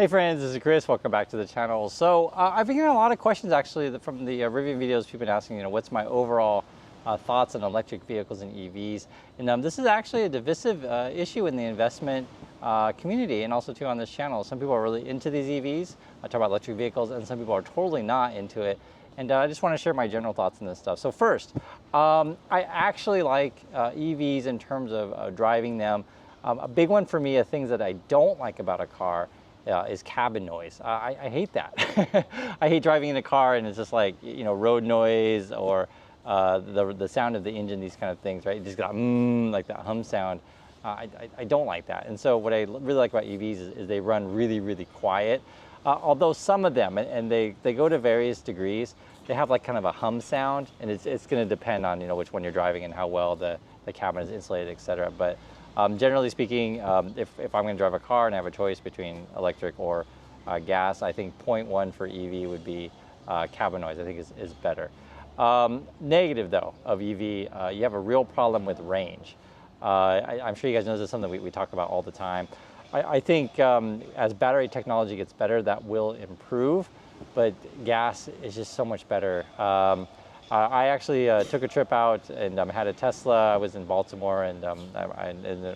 Hey friends, this is Chris. Welcome back to the channel. So I've been getting a lot of questions actually from the Rivian videos. People have been asking, what's my overall thoughts on electric vehicles and EVs? And this is actually a divisive issue in the investment community, and also too on this channel. Some people are really into these EVs, talk about electric vehicles, and some people are totally not into it. And I just want to share my general thoughts on this stuff. So first, I actually like EVs in terms of driving them. A big one for me, things that I don't like about a car is cabin noise. I hate that. I hate driving in a car and it's just like, road noise or the sound of the engine, these kind of things, right? You just got like that hum sound. I don't like that. And so what I really like about EVs is they run really, really quiet. Although some of them, and they go to various degrees, they have like kind of a hum sound, and it's going to depend on which one you're driving and how well the cabin is insulated, etc. But generally speaking, if I'm going to drive a car and I have a choice between electric or gas, I think 0.1 for EV would be cabin noise. I think is better. Negative though of EV, you have a real problem with range. I'm sure you guys know this is something we talk about all the time. I think as battery technology gets better, that will improve, but gas is just so much better. I actually took a trip out and had a Tesla. I was in Baltimore, and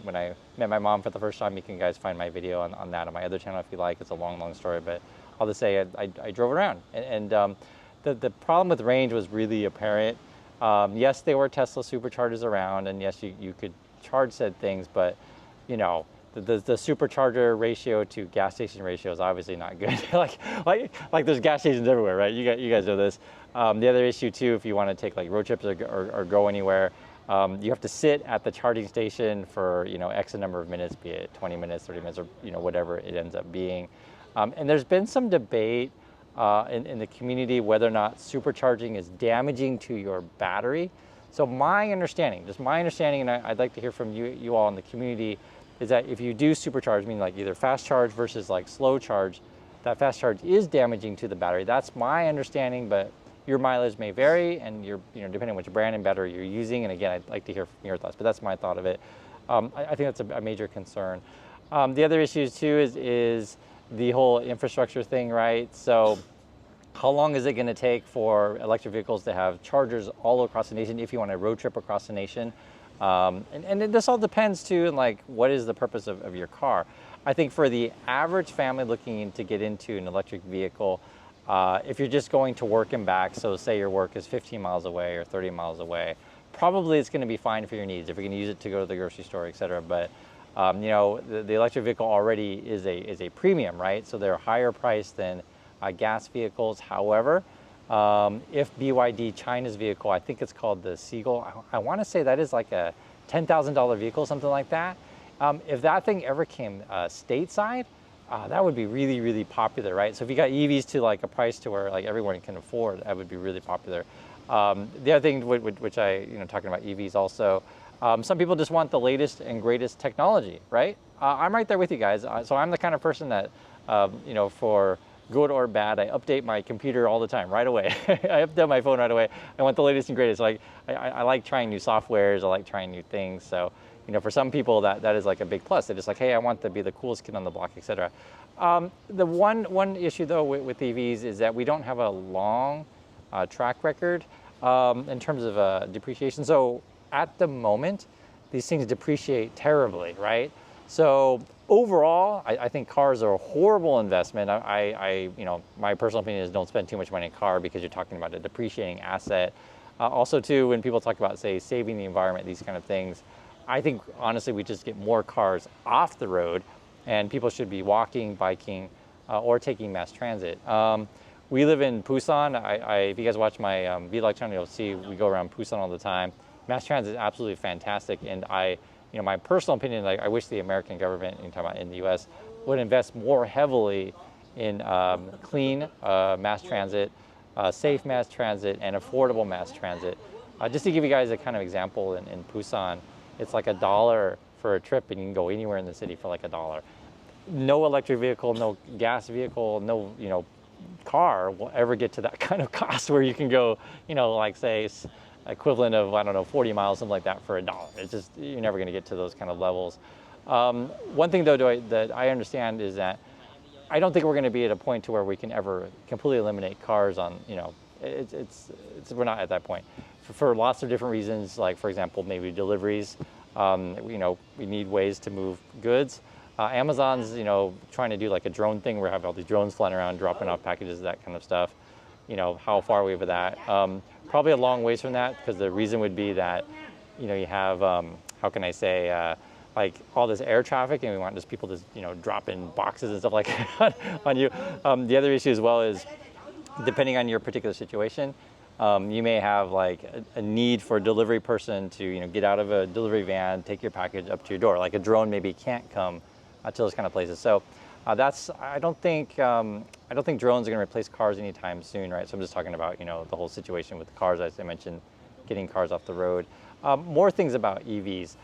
when I met my mom for the first time, you can guys find my video on that on my other channel if you like. It's a long story, but I'll just say I drove around, and the problem with range was really apparent. Yes, there were Tesla superchargers around, and yes, you could charge said things, but the supercharger ratio to gas station ratio is obviously not good. like there's gas stations everywhere, right? You guys know this. The other issue too, if you want to take like road trips or go anywhere, you have to sit at the charging station for X number of minutes, be it 20 minutes, 30 minutes, or whatever it ends up being. And there's been some debate in the community whether or not supercharging is damaging to your battery. So my understanding, and I'd like to hear from you all in the community, is that if you do supercharge, meaning like either fast charge versus like slow charge, that fast charge is damaging to the battery. That's my understanding, but your mileage may vary, and depending on which brand and battery you're using. And again, I'd like to hear from your thoughts, but that's my thought of it. I think that's a major concern. The other issues too is the whole infrastructure thing, right? So how long is it going to take for electric vehicles to have chargers all across the nation if you want to road trip across the nation? And this all depends too, and like what is the purpose of your car. I think for the average family looking to get into an electric vehicle, if you're just going to work and back, so say your work is 15 miles away or 30 miles away, probably it's going to be fine for your needs if you're going to use it to go to the grocery store, etc. But the electric vehicle already is a premium, right? So they're higher priced than gas vehicles. However, if BYD China's vehicle, I think it's called the Seagull, I want to say that is like a $10,000 vehicle, something like that. If that thing ever came stateside, that would be really, really popular, right? So if you got EVs to like a price to where like everyone can afford, that would be really popular. The other thing which I, talking about EVs also, some people just want the latest and greatest technology, right? I'm right there with you guys. So I'm the kind of person that, for good or bad, I update my computer all the time, right away. I update my phone right away. I want the latest and greatest. Like I like trying new softwares. I like trying new things. So, for some people that is like a big plus. They're just like, hey, I want to be the coolest kid on the block, etc. The one issue though with EVs is that we don't have a long track record in terms of depreciation. So at the moment, these things depreciate terribly, right? So overall, I think cars are a horrible investment. My personal opinion is don't spend too much money in a car because you're talking about a depreciating asset. Also too, when people talk about, say, saving the environment, these kind of things, I think honestly we just get more cars off the road, and people should be walking, biking, or taking mass transit. We live in Busan. If you guys watch my vlog channel, you'll see we go around Busan all the time. Mass transit is absolutely fantastic, and my personal opinion, like I wish the American government, talking about in the U.S., would invest more heavily in clean mass transit, safe mass transit, and affordable mass transit. Just to give you guys a kind of example, in Busan, it's like $1 for a trip, and you can go anywhere in the city for like $1. No electric vehicle, no gas vehicle, no car will ever get to that kind of cost where you can go, like say equivalent of, I don't know, 40 miles, something like that for $1. It's just, you're never going to get to those kind of levels. One thing though that I understand is that I don't think we're going to be at a point to where we can ever completely eliminate cars on, we're not at that point. For lots of different reasons, like for example, maybe deliveries, we need ways to move goods. Amazon's, trying to do like a drone thing where we have all these drones flying around, dropping off packages, that kind of stuff. How far are we with that? Probably a long ways from that, because the reason would be that, you have, how can I say, like all this air traffic, and we want just people just, dropping boxes and stuff like that on you. The other issue as well is, depending on your particular situation, you may have like a need for a delivery person to, get out of a delivery van, take your package up to your door. Like a drone maybe can't come to those kind of places. So I don't think drones are going to replace cars anytime soon, right? So I'm just talking about, the whole situation with the cars, as I mentioned, getting cars off the road. More things about EVs.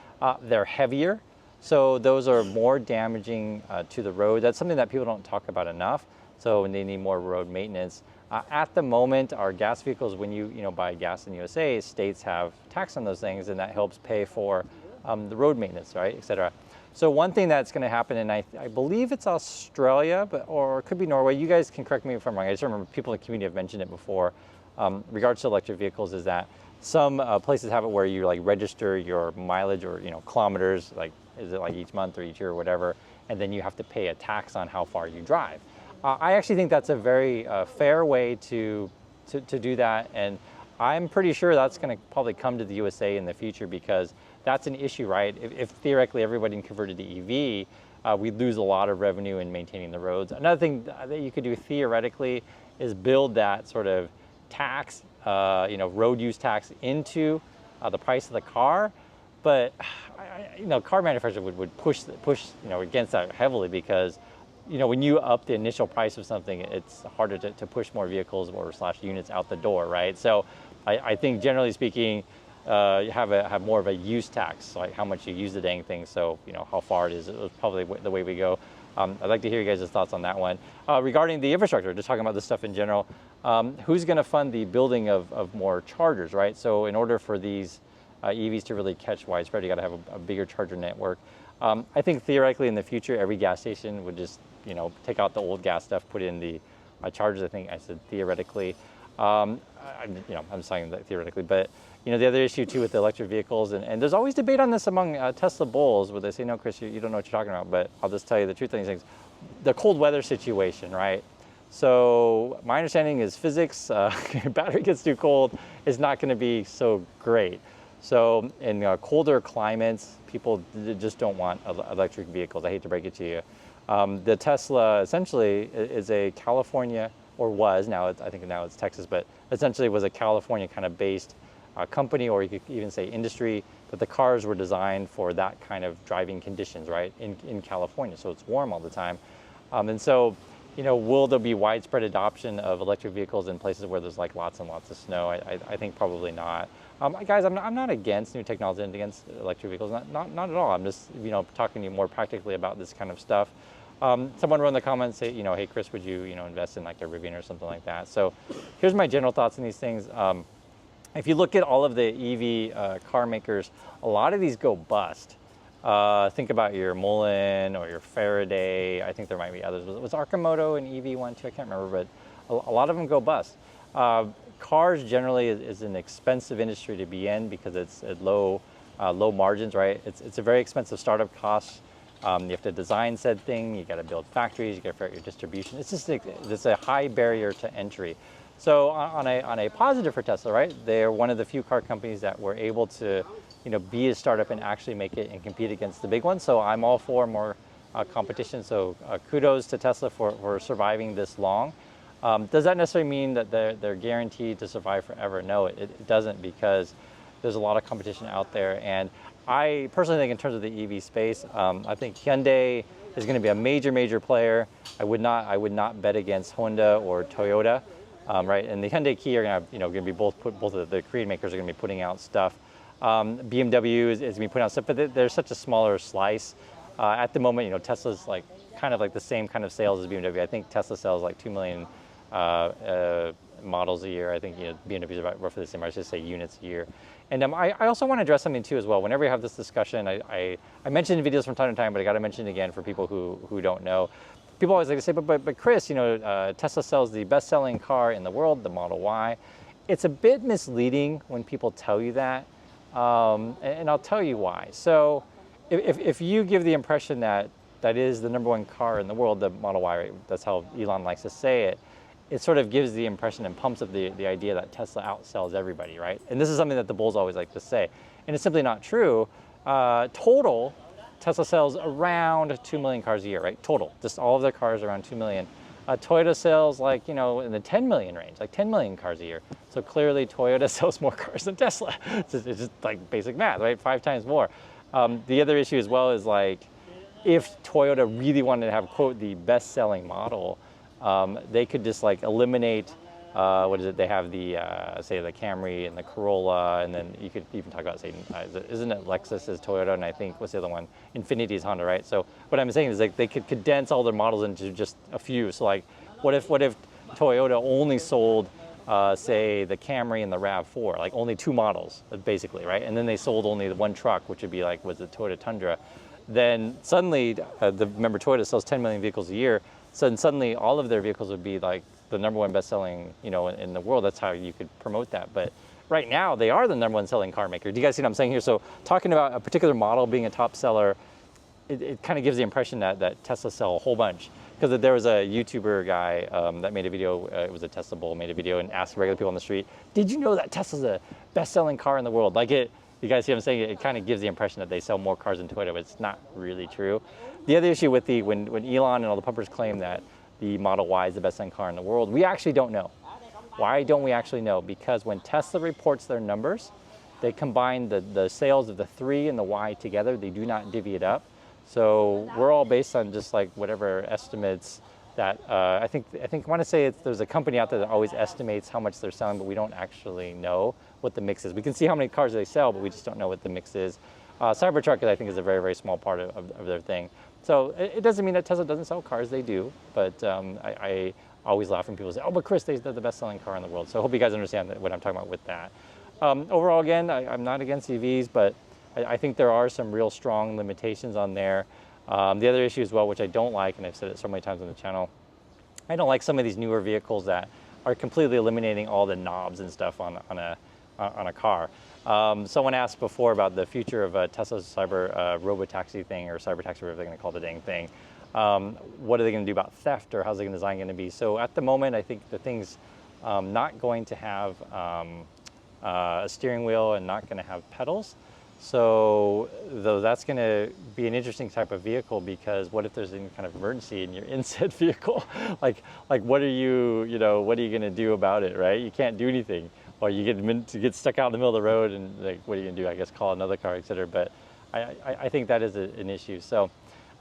They're heavier, so those are more damaging to the road. That's something that people don't talk about enough. So they need more road maintenance. At the moment, our gas vehicles, when you buy gas in the USA, states have tax on those things, and that helps pay for the road maintenance, right, et cetera. So one thing that's going to happen, and I believe it's Australia, or it could be Norway. You guys can correct me if I'm wrong. I just remember people in the community have mentioned it before. Regards to electric vehicles, is that some places have it where you like register your mileage or kilometers, like is it like each month or each year or whatever, and then you have to pay a tax on how far you drive. I actually think that's a very fair way to do that, and I'm pretty sure that's going to probably come to the USA in the future, because that's an issue, right? If theoretically everybody converted to EV, we'd lose a lot of revenue in maintaining the roads. Another thing that you could do theoretically is build that sort of tax, road use tax into the price of the car. But car manufacturers would push against that heavily, because when you up the initial price of something, it's harder to push more vehicles or / units out the door, right? So I think generally speaking, you have more of a use tax, like how much you use the dang thing. So how far it is probably the way we go. I'd like to hear you guys' thoughts on that one. Regarding the infrastructure, just talking about this stuff in general, who's going to fund the building of more chargers, right? So in order for these EVs to really catch widespread, you got to have a bigger charger network. I think theoretically in the future, every gas station would just take out the old gas stuff, put in the chargers. I think I said theoretically. I'm saying that theoretically, but the other issue too with the electric vehicles, and there's always debate on this among Tesla bulls, where they say, no, Chris, you don't know what you're talking about, but I'll just tell you the truth of these things. The cold weather situation, right? So my understanding is physics, battery gets too cold, it's not going to be so great. So in colder climates, people just don't want electric vehicles. I hate to break it to you. The Tesla essentially is a California, or was, I think now it's Texas, but essentially was a California kind of based company, or you could even say industry, but the cars were designed for that kind of driving conditions, right, in California. So it's warm all the time. And so, will there be widespread adoption of electric vehicles in places where there's like lots and lots of snow? I think probably not. Guys, I'm not against new technology and against electric vehicles, not at all. I'm just, talking to you more practically about this kind of stuff. Someone wrote in the comments, say, hey, Chris, would you, invest in like a Rivian or something like that? So here's my general thoughts on these things. If you look at all of the EV car makers, a lot of these go bust. Think about your Mullen or your Faraday. I think there might be others. Was Arcimoto an EV one too? I can't remember, but a lot of them go bust. Cars generally is an expensive industry to be in, because it's at low margins, right? It's a very expensive startup cost. You have to design said thing. You got to build factories. You got to figure out your distribution. It's a high barrier to entry. So on a positive for Tesla, right? They're one of the few car companies that were able to, be a startup and actually make it and compete against the big ones. So I'm all for more competition. So kudos to Tesla for surviving this long. Does that necessarily mean that they're guaranteed to survive forever? No, it doesn't, because there's a lot of competition out there. And I personally think in terms of the EV space, I think Hyundai is going to be a major player. I would not bet against Honda or Toyota. Right, and the Hyundai, Kia are going to be both of the Korean makers are going to be putting out stuff. BMW is going to be putting out stuff, but they're such a smaller slice. At the moment, Tesla's kind of like the same kind of sales as BMW. I think Tesla sells like 2 million models a year. I think BMW is about roughly the same. I should say units a year. And I also want to address something too as well. Whenever you have this discussion, I mention in videos from time to time, but I got to mention it again for people who don't know. people always like to say, but Chris, you know, Tesla sells the best-selling car in the world, the Model Y. It's a bit misleading when people tell you that, and I'll tell you why. So if you give the impression that that is the #1 car in the world, the Model Y, right? That's how Elon likes to say it. It sort of gives the impression and pumps up the idea that Tesla outsells everybody, right? And this is something that the bulls always like to say. And it's simply not true. Total, Tesla sells around 2 million cars a year, right? Total, just all of their cars around 2 million. Toyota sells like, you know, in the 10 million range, like 10 million cars a year. So clearly Toyota sells more cars than Tesla. It's just like basic math, right? 5 times more. The other issue as well is like, if Toyota really wanted to have, quote, the best-selling model, they could just like eliminate, what is it? They have the, say the Camry and the Corolla, and then you could even talk about, say, isn't it Lexus is Toyota, and I think, what's the other one? Infiniti is Honda, right? So what I'm saying is like they could condense all their models into just a few. So like, what if Toyota only sold, say, the Camry and the RAV4, like only 2 models, basically, right? And then they sold only the 1 truck, which would be like, was the Toyota Tundra. Then suddenly, remember Toyota sells 10 million vehicles a year, so then suddenly all of their vehicles would be like the #1 best-selling, you know, in the world. That's how you could promote that. But right now, they are the #1 selling car maker. Do you guys see what I'm saying here? So talking about a particular model being a top seller, it kind of gives the impression that Tesla sell a whole bunch. Because there was a YouTuber guy that made a video, it was a Tesla bull, made a video and asked regular people on the street, did you know that Tesla's the best-selling car in the world? Like you guys see what I'm saying? It kind of gives the impression that they sell more cars than Toyota, but it's not really true. The other issue with when Elon and all the pumpers claim that the Model Y is the best-selling car in the world, we actually don't know. Why don't we actually know? Because when Tesla reports their numbers, they combine the sales of the 3 and the Y together. They do not divvy it up. So we're all based on just like whatever estimates that, I want to say there's a company out there that always estimates how much they're selling, but we don't actually know what the mix is. We can see how many cars they sell, but we just don't know what the mix is. Cybertruck, I think, is a very, very small part of their thing. So it doesn't mean that Tesla doesn't sell cars, they do, but I always laugh when people say, oh, but Chris, they're the best-selling car in the world. So I hope you guys understand what I'm talking about with that. Overall, again, I'm not against EVs, but I think there are some real strong limitations on there. The other issue as well, which I don't like, and I've said it so many times on the channel, I don't like some of these newer vehicles that are completely eliminating all the knobs and stuff on a car. Someone asked before about the future of Tesla's cyber robotaxi thing, or cyber taxi, whatever they're going to call the dang thing. What are they going to do about theft, or how's the design going to be? So at the moment, I think the thing's not going to have a steering wheel and not going to have pedals. So though that's going to be an interesting type of vehicle, because what if there's any kind of emergency and you're in said vehicle? like what are you going to do about it, right? You can't do anything. Or you get stuck out in the middle of the road, and like, what are you going to do? I guess call another car, etc. But I think that is an issue. So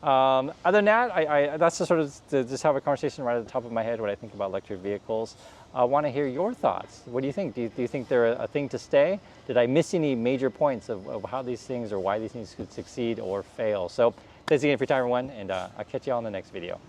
other than that, that's just sort of to just have a conversation right at the top of my head what I think about electric vehicles. I want to hear your thoughts. What do you think? Do you think they're a thing to stay? Did I miss any major points of how these things or why these things could succeed or fail? So thanks again for your time, everyone, and I'll catch you all in the next video.